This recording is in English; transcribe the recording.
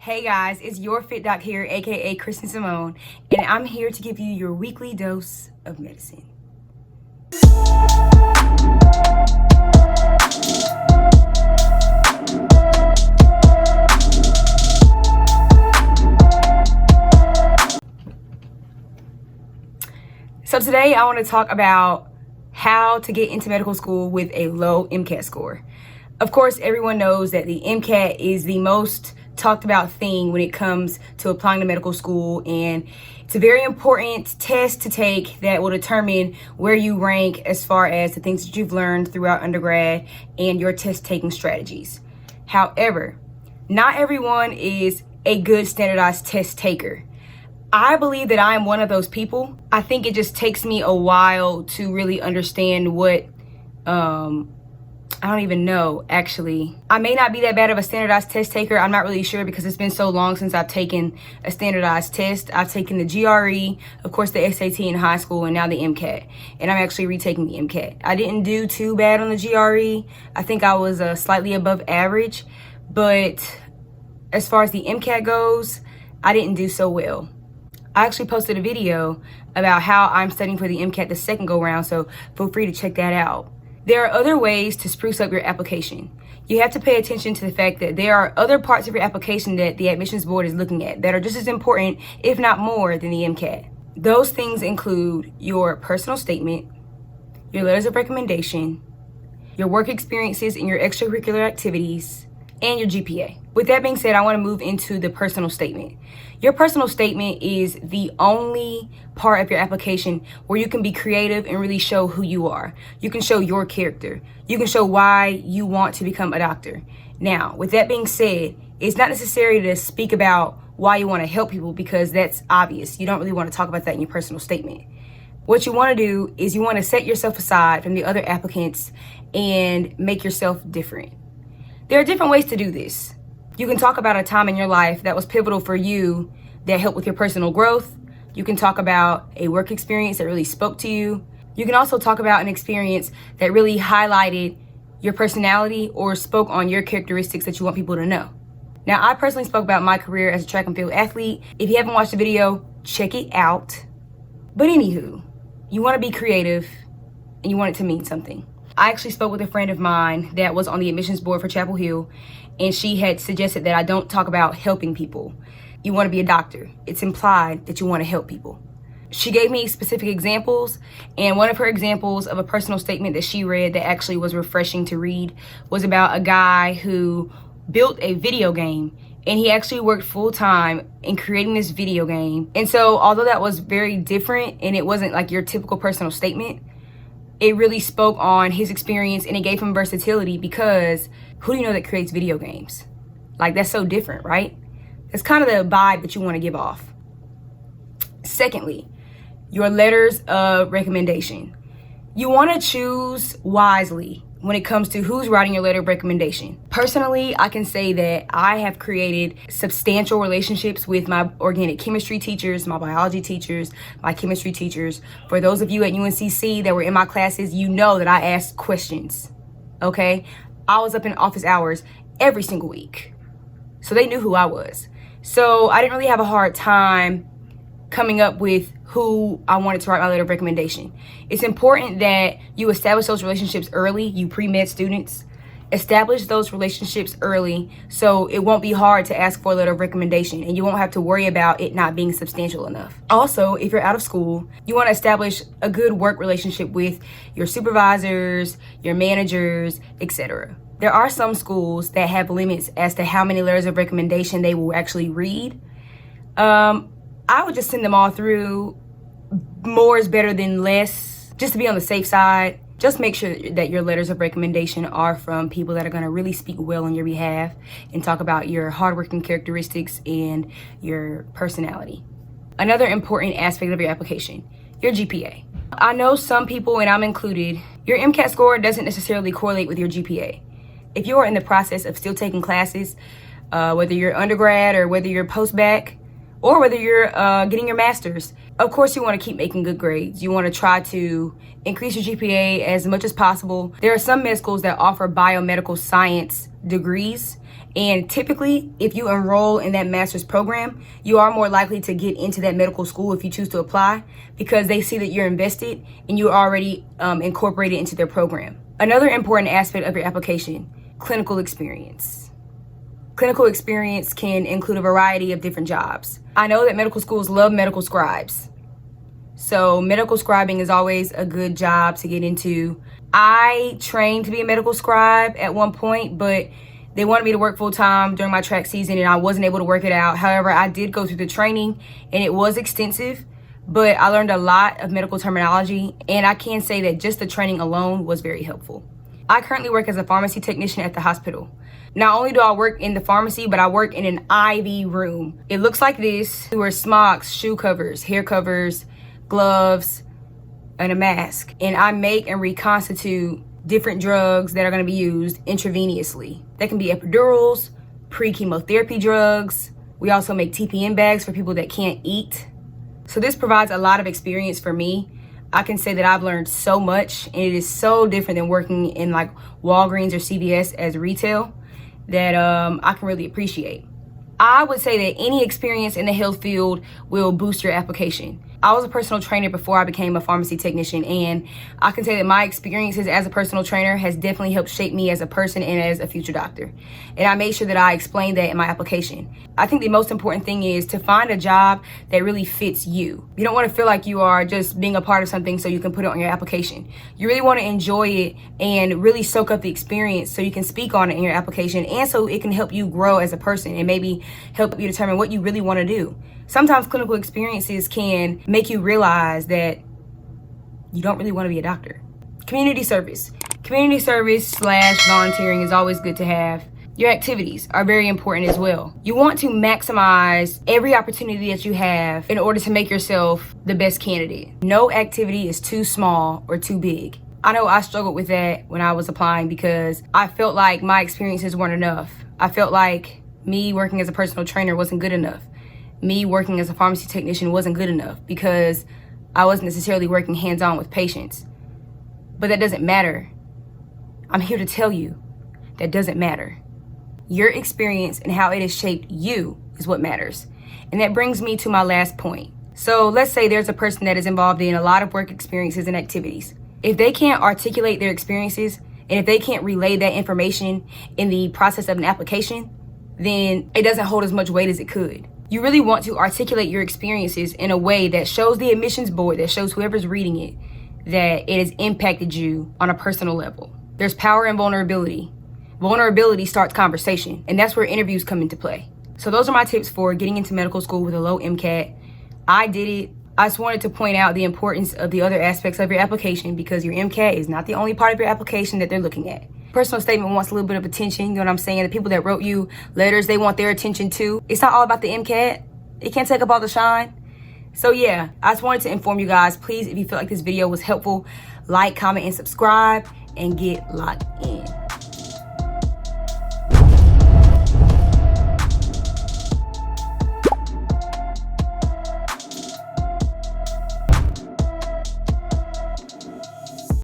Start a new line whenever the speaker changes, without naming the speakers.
Hey guys, it's your Fit Doc here, aka Kristen Simone, and I'm here to give you your weekly dose of medicine. So today I want to talk about how to get into medical school with a low Mcat score. Of course, everyone knows that the Mcat is the most talked about thing when it comes to applying to medical school, and it's a very important test to take that will determine where you rank as far as the things that you've learned throughout undergrad and your test taking strategies. However, not everyone is a good standardized test taker. I believe that I am one of those people. I think it just takes me a while to really understand what, I don't even know, actually. I may not be that bad of a standardized test taker. I'm not really sure because it's been so long since I've taken a standardized test. I've taken the GRE, of course the SAT in high school, and now the Mcat. And I'm actually retaking the Mcat. I didn't do too bad on the GRE. I think I was slightly above average. But as far as the Mcat goes, I didn't do so well. I actually posted a video about how I'm studying for the Mcat the second go round, so feel free to check that out. There are other ways to spruce up your application. You have to pay attention to the fact that there are other parts of your application that the admissions board is looking at that are just as important, if not more, than the Mcat. Those things include your personal statement, your letters of recommendation, your work experiences and your extracurricular activities, and your GPA. With that being said, I want to move into the personal statement. Your personal statement is the only part of your application where you can be creative and really show who you are. You can show your character. You can show why you want to become a doctor. Now, with that being said, it's not necessary to speak about why you want to help people because that's obvious. You don't really want to talk about that in your personal statement. What you want to do is you want to set yourself aside from the other applicants and make yourself different. There are different ways to do this. You can talk about a time in your life that was pivotal for you that helped with your personal growth. You can talk about a work experience that really spoke to you. You can also talk about an experience that really highlighted your personality or spoke on your characteristics that you want people to know. Now, I personally spoke about my career as a track and field athlete. If you haven't watched the video, check it out. But anywho, you want to be creative and you want it to mean something. I actually spoke with a friend of mine that was on the admissions board for Chapel Hill, and she had suggested that I don't talk about helping people. You want to be a doctor. It's implied that you want to help people. She gave me specific examples, and one of her examples of a personal statement that she read that actually was refreshing to read was about a guy who built a video game, and he actually worked full-time in creating this video game. And so although that was very different and it wasn't like your typical personal statement, it really spoke on his experience and it gave him versatility because who do you know that creates video games? Like, that's so different, right? That's kind of the vibe that you want to give off. Secondly, your letters of recommendation. You want to choose wisely when it comes to who's writing your letter of recommendation. Personally, I can say that I have created substantial relationships with my organic chemistry teachers, my biology teachers, my chemistry teachers. For those of you at UNCC that were in my classes, you know that I asked questions, okay? I was up in office hours every single week, so they knew who I was. So I didn't really have a hard time coming up with who I wanted to write my letter of recommendation. It's important that you establish those relationships early, you pre-med students. Establish those relationships early so it won't be hard to ask for a letter of recommendation and you won't have to worry about it not being substantial enough. Also, if you're out of school, you want to establish a good work relationship with your supervisors, your managers, etc. There are some schools that have limits as to how many letters of recommendation they will actually read. I would just send them all through. More is better than less, just to be on the safe side. Just make sure that your letters of recommendation are from people that are going to really speak well on your behalf and talk about your hardworking characteristics and your personality. Another important aspect of your application, your GPA. I know some people, and I'm included, your Mcat score doesn't necessarily correlate with your GPA. If you are in the process of still taking classes, whether you're undergrad or whether you're post-bac, or whether you're getting your master's, of course you want to keep making good grades. You want to try to increase your GPA as much as possible. There are some med schools that offer biomedical science degrees. And typically, if you enroll in that master's program, you are more likely to get into that medical school if you choose to apply, because they see that you're invested and you're already incorporated into their program. Another important aspect of your application, clinical experience. Clinical experience can include a variety of different jobs. I know that medical schools love medical scribes. So medical scribing is always a good job to get into. I trained to be a medical scribe at one point, but they wanted me to work full time during my track season and I wasn't able to work it out. However, I did go through the training and it was extensive, but I learned a lot of medical terminology, and I can say that just the training alone was very helpful. I currently work as a pharmacy technician at the hospital. Not only do I work in the pharmacy, but I work in an IV room. It looks like this. We wear smocks, shoe covers, hair covers, gloves, and a mask. And I make and reconstitute different drugs that are going to be used intravenously. They can be epidurals, pre-chemotherapy drugs. We also make TPN bags for people that can't eat. So this provides a lot of experience for me. I can say that I've learned so much, and it is so different than working in like Walgreens or CVS as retail that I can really appreciate. I would say that any experience in the health field will boost your application. I was a personal trainer before I became a pharmacy technician, and I can say that my experiences as a personal trainer has definitely helped shape me as a person and as a future doctor. And I made sure that I explained that in my application. I think the most important thing is to find a job that really fits you. You don't want to feel like you are just being a part of something so you can put it on your application. You really want to enjoy it and really soak up the experience so you can speak on it in your application, and so it can help you grow as a person and maybe help you determine what you really want to do. Sometimes clinical experiences can make you realize that you don't really want to be a doctor. Community service. Community service / volunteering is always good to have. Your activities are very important as well. You want to maximize every opportunity that you have in order to make yourself the best candidate. No activity is too small or too big. I know I struggled with that when I was applying because I felt like my experiences weren't enough. I felt like me working as a personal trainer wasn't good enough. Me working as a pharmacy technician wasn't good enough because I wasn't necessarily working hands-on with patients. But that doesn't matter. I'm here to tell you that doesn't matter. Your experience and how it has shaped you is what matters. And that brings me to my last point. So let's say there's a person that is involved in a lot of work experiences and activities. If they can't articulate their experiences, and if they can't relay that information in the process of an application, then it doesn't hold as much weight as it could. You really want to articulate your experiences in a way that shows the admissions board, that shows whoever's reading it, that it has impacted you on a personal level. There's power in vulnerability. Vulnerability starts conversation, and that's where interviews come into play. So those are my tips for getting into medical school with a low MCAT. I did it. I just wanted to point out the importance of the other aspects of your application, because your MCAT is not the only part of your application that they're looking at. Personal statement wants a little bit of attention, you know what I'm saying? The people that wrote you letters, they want their attention too. It's not all about the MCAT. It can't take up all the shine. So yeah, I just wanted to inform you guys. Please, if you feel like this video was helpful, like, comment, and subscribe, and get locked in.